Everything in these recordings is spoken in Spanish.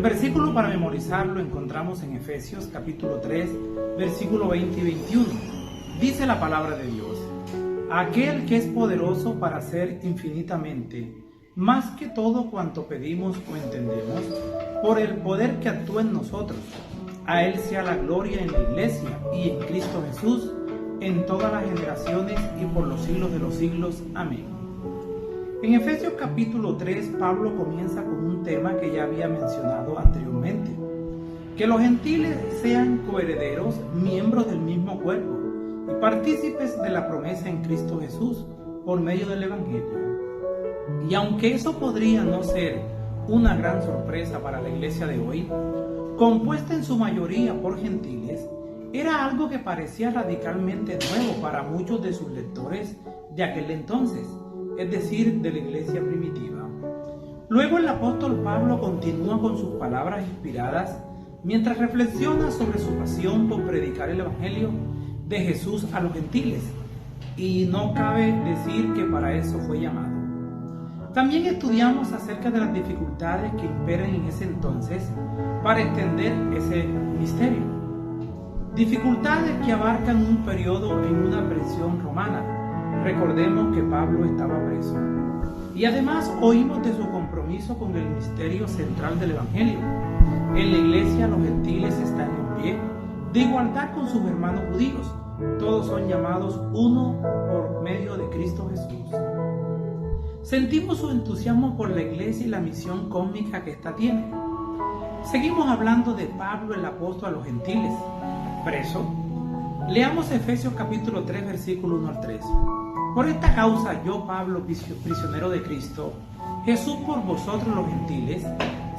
versículo para memorizar lo encontramos en Efesios capítulo 3, versículo 20 y 21. Dice la palabra de Dios: aquel que es poderoso para hacer infinitamente, más que todo cuanto pedimos o entendemos, por el poder que actúa en nosotros. A Él sea la gloria en la Iglesia y en Cristo Jesús, en todas las generaciones y por los siglos de los siglos. Amén. En Efesios capítulo 3, Pablo comienza con un tema que ya había mencionado anteriormente: que los gentiles sean coherederos, miembros del mismo cuerpo y partícipes de la promesa en Cristo Jesús por medio del Evangelio. Y aunque eso podría no ser una gran sorpresa para la iglesia de hoy, compuesta en su mayoría por gentiles, era algo que parecía radicalmente nuevo para muchos de sus lectores de aquel entonces, es decir, de la iglesia primitiva. Luego el apóstol Pablo continúa con sus palabras inspiradas mientras reflexiona sobre su pasión por predicar el Evangelio de Jesús a los gentiles, y no cabe decir que para eso fue llamado. También estudiamos acerca de las dificultades que imperan en ese entonces para extender ese misterio. Dificultades que abarcan un periodo en una prisión romana. Recordemos que Pablo estaba preso. Y además oímos de su compromiso con el misterio central del Evangelio. En la iglesia los gentiles están en pie, de igualdad con sus hermanos judíos. Todos son llamados uno por medio de Cristo Jesús. Sentimos su entusiasmo por la iglesia y la misión cósmica que ésta tiene. Seguimos hablando de Pablo, el apóstol a los gentiles, preso. Leamos Efesios capítulo 3, versículo 1 al 3. Por esta causa yo, Pablo, prisionero de Cristo, Jesús por vosotros los gentiles,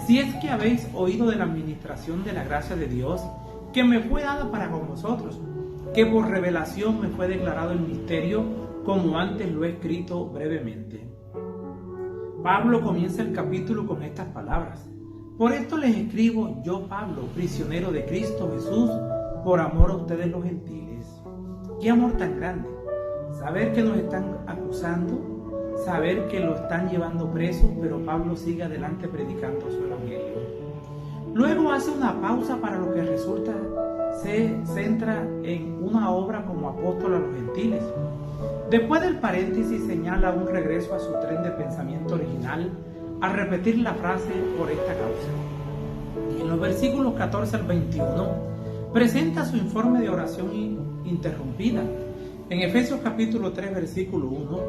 si es que habéis oído de la administración de la gracia de Dios, que me fue dada para con vosotros, que por revelación me fue declarado el misterio, como antes lo he escrito brevemente. Pablo comienza el capítulo con estas palabras: por esto les escribo yo, Pablo, prisionero de Cristo Jesús, por amor a ustedes los gentiles. Qué amor tan grande, saber que nos están acusando, saber que lo están llevando preso, pero Pablo sigue adelante predicando su evangelio. Luego hace una pausa para lo que resulta se centra en una obra como apóstol a los gentiles. Después del paréntesis señala un regreso a su tren de pensamiento original al repetir la frase por esta causa. Y en los versículos 14 al 21 presenta su informe de oración interrumpida. En Efesios capítulo 3 versículo 1,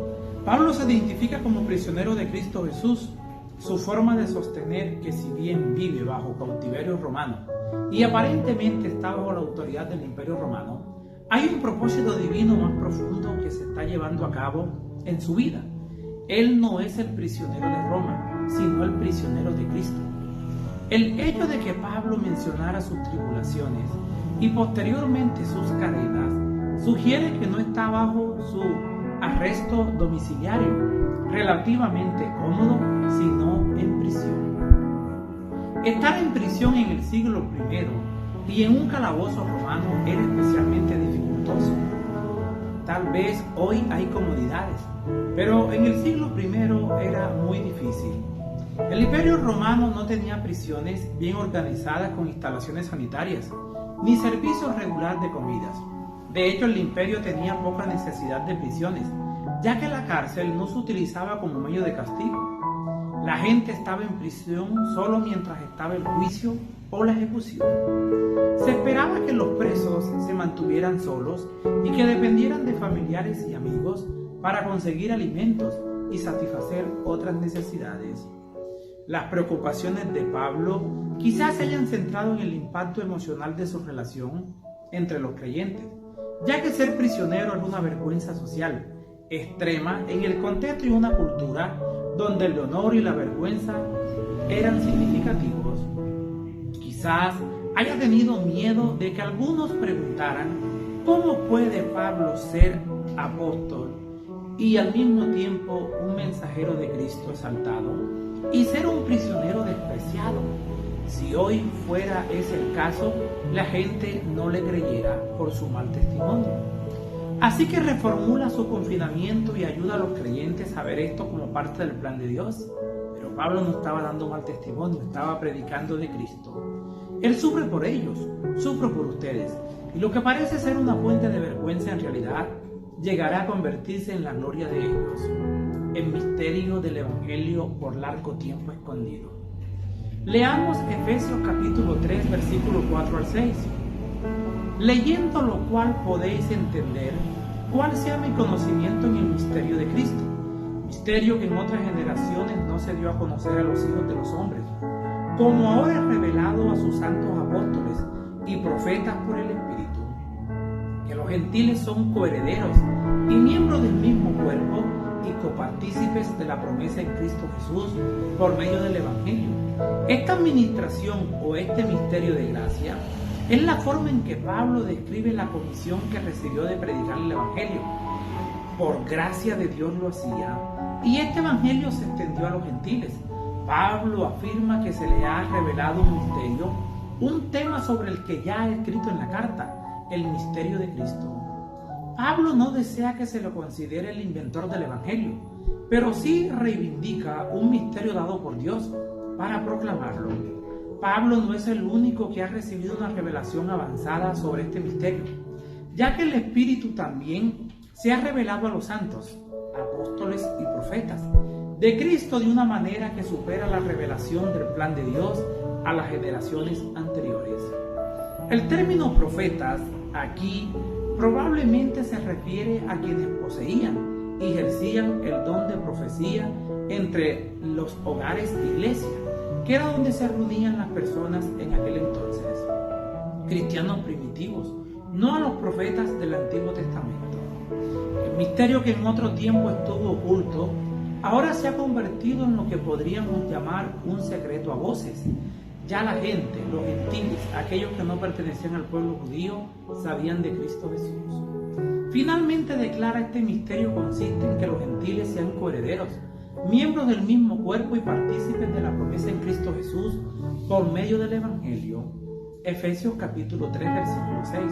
Pablo se identifica como prisionero de Cristo Jesús. Su forma de sostener que si bien vive bajo cautiverio romano y aparentemente está bajo la autoridad del Imperio Romano, hay un propósito divino más profundo que se está llevando a cabo en su vida. Él no es el prisionero de Roma, sino el prisionero de Cristo. El hecho de que Pablo mencionara sus tribulaciones y posteriormente sus cadenas sugiere que no está bajo su arresto domiciliario, relativamente cómodo, sino en prisión. Estar en prisión en el siglo I y en un calabozo romano era especialmente dificultoso. Tal vez hoy hay comodidades, pero en el siglo I era muy difícil. El Imperio Romano no tenía prisiones bien organizadas con instalaciones sanitarias, ni servicio regular de comidas. De hecho, el imperio tenía poca necesidad de prisiones, ya que la cárcel no se utilizaba como medio de castigo. La gente estaba en prisión solo mientras estaba el juicio o la ejecución. Se esperaba que los presos se mantuvieran solos y que dependieran de familiares y amigos para conseguir alimentos y satisfacer otras necesidades. Las preocupaciones de Pablo quizás se hayan centrado en el impacto emocional de su relación entre los creyentes, ya que ser prisionero era una vergüenza social extrema en el contexto y una cultura donde el honor y la vergüenza eran significativos. Quizás haya tenido miedo de que algunos preguntaran cómo puede Pablo ser apóstol y al mismo tiempo un mensajero de Cristo exaltado y ser un prisionero despreciado. Si hoy fuera ese el caso, la gente no le creyera por su mal testimonio. Así que reformula su confinamiento y ayuda a los creyentes a ver esto como parte del plan de Dios. Pero Pablo no estaba dando mal testimonio, estaba predicando de Cristo. Él sufre por ellos, sufro por ustedes. Y lo que parece ser una fuente de vergüenza en realidad llegará a convertirse en la gloria de ellos, en misterio del Evangelio por largo tiempo escondido. Leamos Efesios capítulo 3, versículo 4 al 6. Leyendo lo cual podéis entender cuál sea mi conocimiento en el misterio de Cristo, misterio que en otras generaciones no se dio a conocer a los hijos de los hombres, como ahora es revelado a sus santos apóstoles y profetas por el Espíritu, que los gentiles son coherederos y miembros del mismo cuerpo y copartícipes de la promesa en Cristo Jesús por medio del Evangelio. Esta administración o este misterio de gracia es la forma en que Pablo describe la comisión que recibió de predicar el Evangelio. Por gracia de Dios lo hacía, y este Evangelio se extendió a los gentiles. Pablo afirma que se le ha revelado un misterio, un tema sobre el que ya ha escrito en la carta, el misterio de Cristo. Pablo no desea que se lo considere el inventor del Evangelio, pero sí reivindica un misterio dado por Dios para proclamarlo. Pablo no es el único que ha recibido una revelación avanzada sobre este misterio, ya que el Espíritu también se ha revelado a los santos, apóstoles y profetas, de Cristo de una manera que supera la revelación del plan de Dios a las generaciones anteriores. El término profetas aquí probablemente se refiere a quienes poseían y ejercían el don de profecía entre los hogares de iglesia, que era donde se reunían las personas en aquel entonces. Cristianos primitivos, no a los profetas del Antiguo Testamento. El misterio que en otro tiempo estuvo oculto, ahora se ha convertido en lo que podríamos llamar un secreto a voces. Ya la gente, los gentiles, aquellos que no pertenecían al pueblo judío, sabían de Cristo Jesús. Finalmente declara este misterio consiste en que los gentiles sean coherederos, miembros del mismo cuerpo y partícipes de la promesa en Cristo Jesús por medio del Evangelio. Efesios capítulo 3, versículo 6.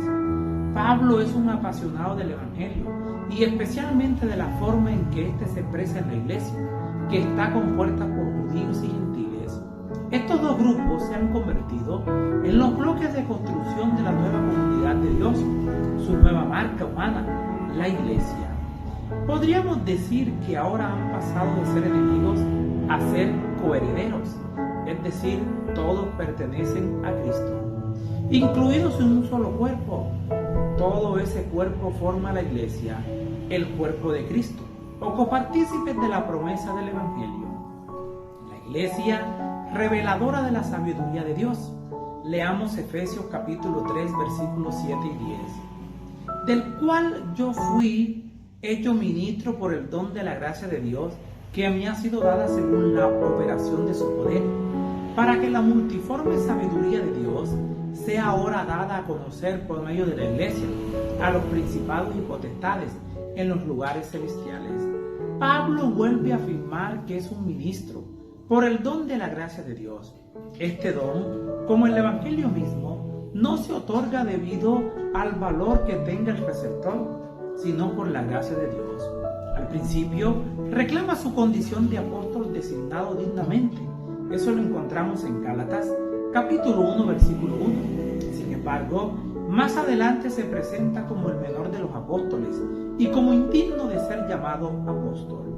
Pablo es un apasionado del Evangelio y especialmente de la forma en que éste se expresa en la iglesia, que está compuesta por judíos y gentiles. Estos dos grupos se han convertido en los bloques de construcción de la nueva comunidad de Dios, su nueva marca humana, la iglesia. Podríamos decir que ahora han pasado de ser enemigos a ser coherederos, es decir, todos pertenecen a Cristo, incluidos en un solo cuerpo. Todo ese cuerpo forma la iglesia, el cuerpo de Cristo, o copartícipes de la promesa del Evangelio. La iglesia reveladora de la sabiduría de Dios. Leamos Efesios capítulo 3, versículos 7 y 10. Del cual yo fui hecho ministro por el don de la gracia de Dios que me ha sido dada según la operación de su poder, para que la multiforme sabiduría de Dios sea ahora dada a conocer por medio de la iglesia a los principados y potestades en los lugares celestiales. Pablo vuelve a afirmar que es un ministro por el don de la gracia de Dios. Este don, como el Evangelio mismo, no se otorga debido al valor que tenga el receptor, sino por la gracia de Dios. Al principio, reclama su condición de apóstol designado dignamente. Eso lo encontramos en Gálatas, capítulo 1, versículo 1. Sin embargo, más adelante se presenta como el menor de los apóstoles y como indigno de ser llamado apóstol.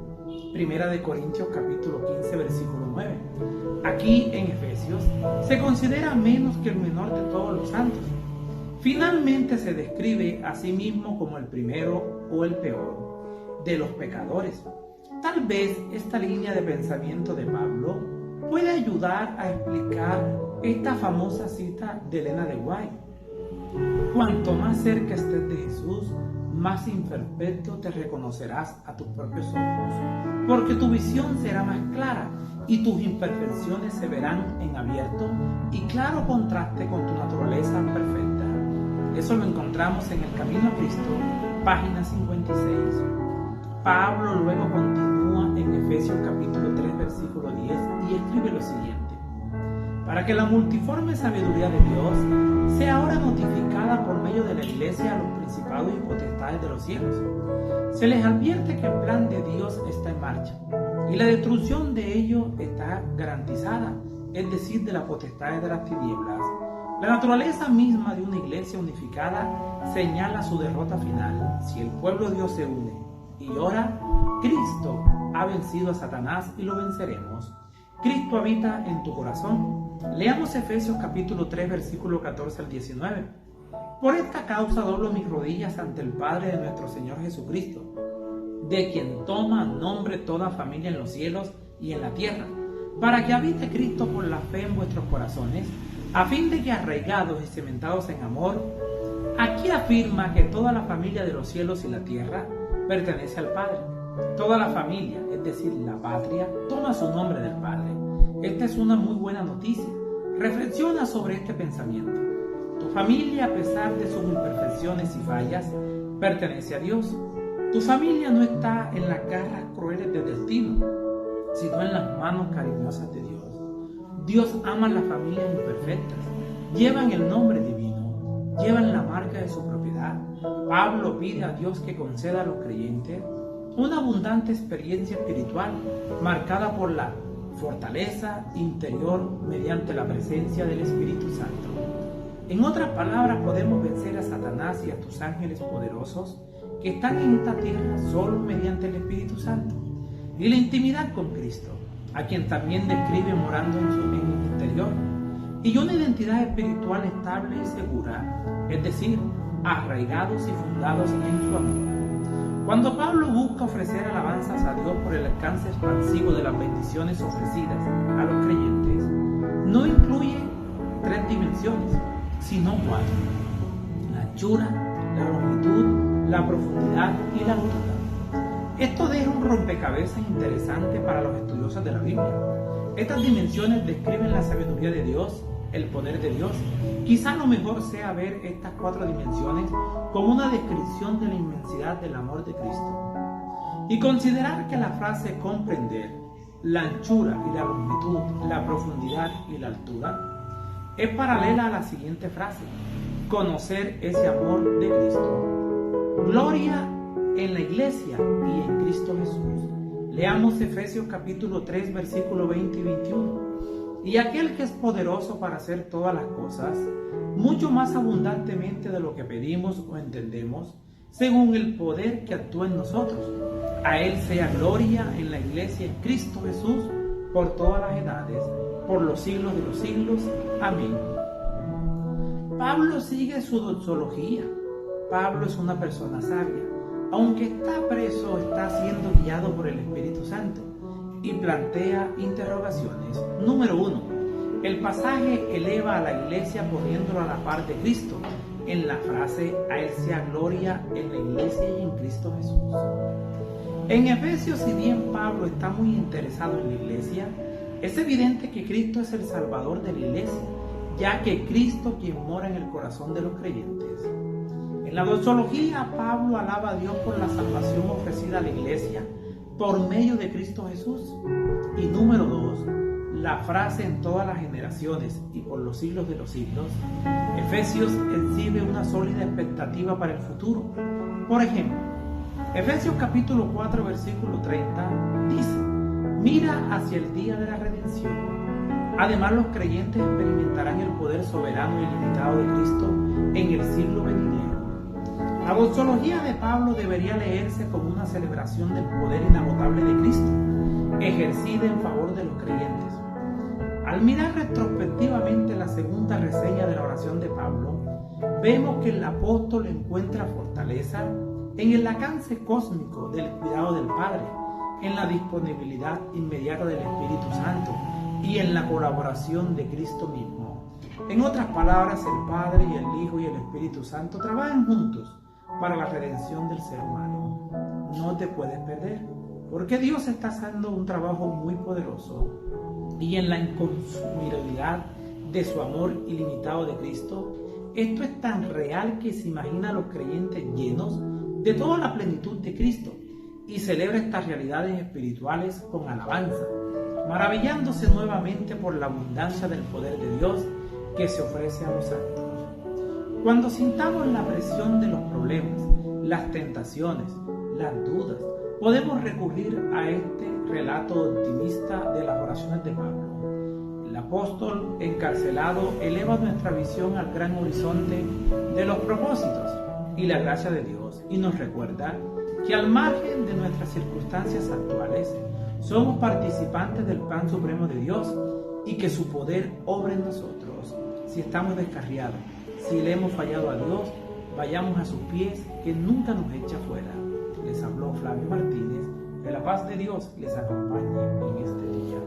Primera de Corintios, capítulo 15, versículo 9. Aquí, en Efesios, se considera menos que el menor de todos los santos. Finalmente se describe a sí mismo como el primero o el peor de los pecadores. Tal vez esta línea de pensamiento de Pablo puede ayudar a explicar esta famosa cita de Elena de White. Cuanto más cerca estés de Jesús, más imperfecto te reconocerás a tus propios ojos, porque tu visión será más clara y tus imperfecciones se verán en abierto y claro contraste con tu naturaleza perfecta. Eso lo encontramos en El Camino a Cristo, página 56. Pablo luego continúa en Efesios capítulo 3, versículo 10 y escribe lo siguiente: para que la multiforme sabiduría de Dios sea ahora notificada por medio de la iglesia a los principados y potestades de los cielos. Se les advierte que el plan de Dios está en marcha y la destrucción de ellos está garantizada, es decir, de las potestades de las tinieblas. La naturaleza misma de una iglesia unificada señala su derrota final. Si el pueblo de Dios se une y ora, Cristo ha vencido a Satanás y lo venceremos. Cristo habita en tu corazón. Leamos Efesios capítulo 3, versículo 14 al 19. Por esta causa doblo mis rodillas ante el Padre de nuestro Señor Jesucristo, de quien toma nombre toda familia en los cielos y en la tierra, para que habite Cristo por la fe en vuestros corazones, a fin de que, arraigados y cementados en amor, aquí afirma que toda la familia de los cielos y la tierra pertenece al Padre. Toda la familia, es decir, la patria, toma su nombre del Padre. Esta es una muy buena noticia. Reflexiona sobre este pensamiento. Tu familia, a pesar de sus imperfecciones y fallas, pertenece a Dios. Tu familia no está en las garras crueles del destino, sino en las manos cariñosas de Dios. Dios ama a las familias imperfectas. Llevan el nombre divino, llevan la marca de su propiedad. Pablo pide a Dios que conceda a los creyentes una abundante experiencia espiritual marcada por la fortaleza interior mediante la presencia del Espíritu Santo. En otras palabras, podemos vencer a Satanás y a tus ángeles poderosos que están en esta tierra solo mediante el Espíritu Santo y la intimidad con Cristo, a quien también describe morando en el interior, y una identidad espiritual estable y segura, es decir, arraigados y fundados en su amor. Cuando Pablo busca ofrecer alabanzas a Dios por el alcance expansivo de las bendiciones ofrecidas a los creyentes, no incluye 3 dimensiones, sino 4: la anchura, la longitud, la profundidad y la altura. Esto deja un rompecabezas interesante para los estudiosos de la Biblia. Estas dimensiones describen la sabiduría de Dios, el poder de Dios. Quizá lo mejor sea ver estas 4 dimensiones como una descripción de la inmensidad del amor de Cristo y considerar que la frase comprender, la anchura y la longitud, la profundidad y la altura es paralela a la siguiente frase: conocer ese amor de Cristo. Gloria en la iglesia y en Cristo Jesús. Leamos Efesios capítulo 3, versículo 20 y 21. Y aquel que es poderoso para hacer todas las cosas, mucho más abundantemente de lo que pedimos o entendemos, según el poder que actúa en nosotros. A Él sea gloria en la iglesia en Cristo Jesús, por todas las edades, por los siglos de los siglos. Amén. Pablo sigue su doxología. Pablo es una persona sabia. Aunque está preso, está siendo guiado por el Espíritu Santo y plantea interrogaciones. Número 1. El pasaje eleva a la iglesia poniéndolo a la par de Cristo en la frase: a Él sea gloria en la iglesia y en Cristo Jesús. En Efesios, si bien Pablo está muy interesado en la iglesia, es evidente que Cristo es el Salvador de la iglesia, ya que Cristo quien mora en el corazón de los creyentes. En la doxología, Pablo alaba a Dios por la salvación ofrecida a la iglesia por medio de Cristo Jesús. Y número 2, la frase en todas las generaciones y por los siglos de los siglos. Efesios exhibe una sólida expectativa para el futuro. Por ejemplo, Efesios capítulo 4, versículo 30 dice: mira hacia el día de la redención. Además, los creyentes experimentarán el poder soberano y ilimitado de Cristo en el siglo venidero. La doxología de Pablo debería leerse como una celebración del poder inagotable de Cristo, ejercida en favor de los creyentes. Al mirar retrospectivamente la segunda reseña de la oración de Pablo, vemos que el apóstol encuentra fortaleza en el alcance cósmico del cuidado del Padre, en la disponibilidad inmediata del Espíritu Santo y en la colaboración de Cristo mismo. En otras palabras, el Padre y el Hijo y el Espíritu Santo trabajan juntos para la redención del ser humano. No te puedes perder, porque Dios está haciendo un trabajo muy poderoso, y en la inconsumibilidad de su amor ilimitado de Cristo, esto es tan real que se imagina a los creyentes llenos de toda la plenitud de Cristo y celebra estas realidades espirituales con alabanza, maravillándose nuevamente por la abundancia del poder de Dios que se ofrece a los santos. Cuando sintamos la presión de los problemas, las tentaciones, las dudas podemos recurrir a este relato optimista de las oraciones de Pablo. El apóstol encarcelado eleva nuestra visión al gran horizonte de los propósitos y la gracia de Dios y nos recuerda que al margen de nuestras circunstancias actuales, somos participantes del plan supremo de Dios y que su poder obra en nosotros. Si estamos descarriados, si le hemos fallado a Dios, vayamos a sus pies, que nunca nos echa fuera. Les habló Flavio Martínez. Que la paz de Dios les acompañe en este día.